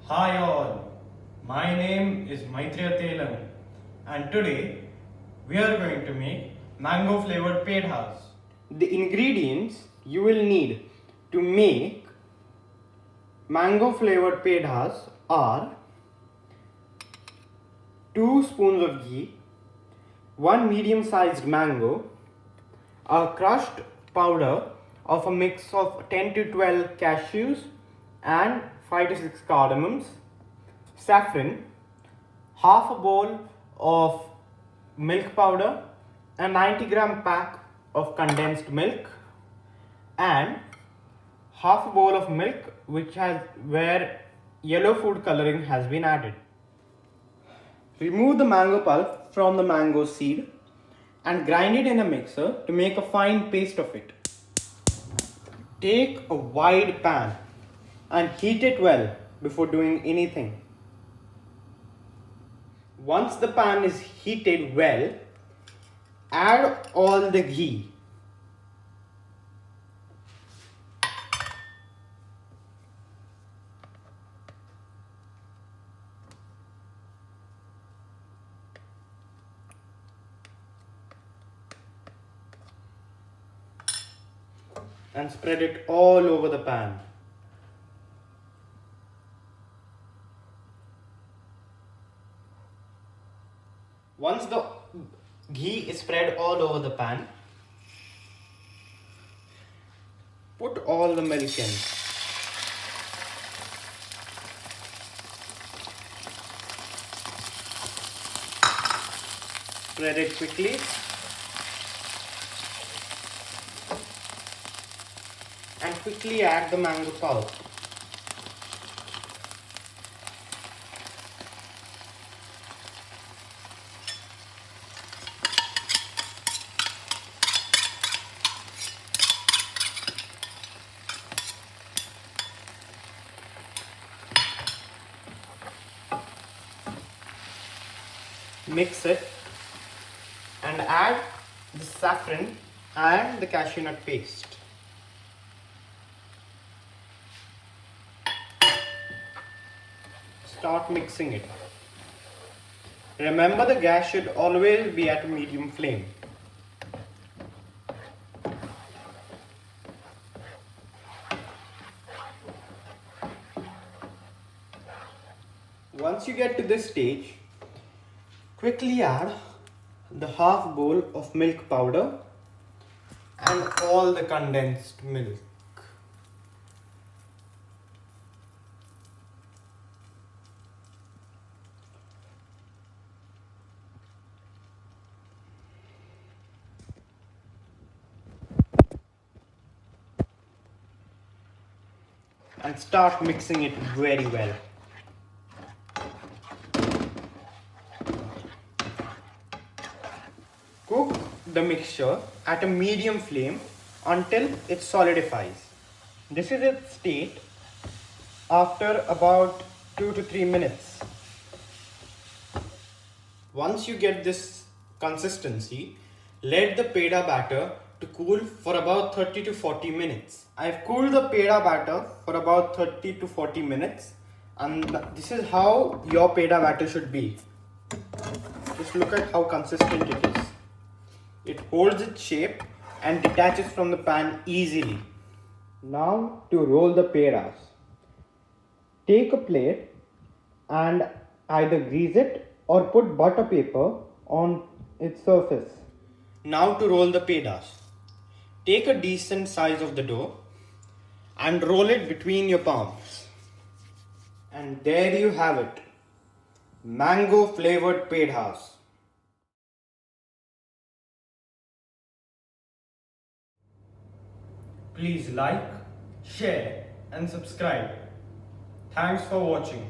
Hi all, my name is Maitrey and today we are going to make Mango Flavored Pedas. The ingredients you will need to make Mango Flavored Pedas are 2 spoons of ghee, 1 medium sized mango, a crushed powder of a mix of 10 to 12 cashews and 5 to 6 cardamoms, saffron, half a bowl of milk powder, a 90-gram pack of condensed milk, and half a bowl of milk where yellow food coloring has been added. Remove the mango pulp from the mango seed and grind it in a mixer to make a fine paste of it. Take a wide pan and heat it well before doing anything. Once the pan is heated well, add all the ghee. And spread it all over the pan. Once the ghee is spread all over the pan, put all the milk in. Spread it quickly. And quickly add the mango pulp. Mix it and add the saffron and the cashew nut paste. Start mixing it. Remember, the gas should always be at a medium flame. Once you get to this stage, quickly add the half bowl of milk powder and all the condensed milk. And start mixing it very well. Cook the mixture at a medium flame until it solidifies. This is its state after about 2 to 3 minutes. Once you get this consistency, let the peda batter to cool for about 30 to 40 minutes. I've cooled the peda batter for about 30 to 40 minutes, and this is how your peda batter should be. Just look at how consistent it is. It holds its shape and detaches from the pan easily. Now to roll the pedas. Take a plate and either grease it or put butter paper on its surface. Now to roll the pedas. Take a decent size of the dough and roll it between your palms. And there you have it. Mango flavored pedas. Please like, share and subscribe. Thanks for watching.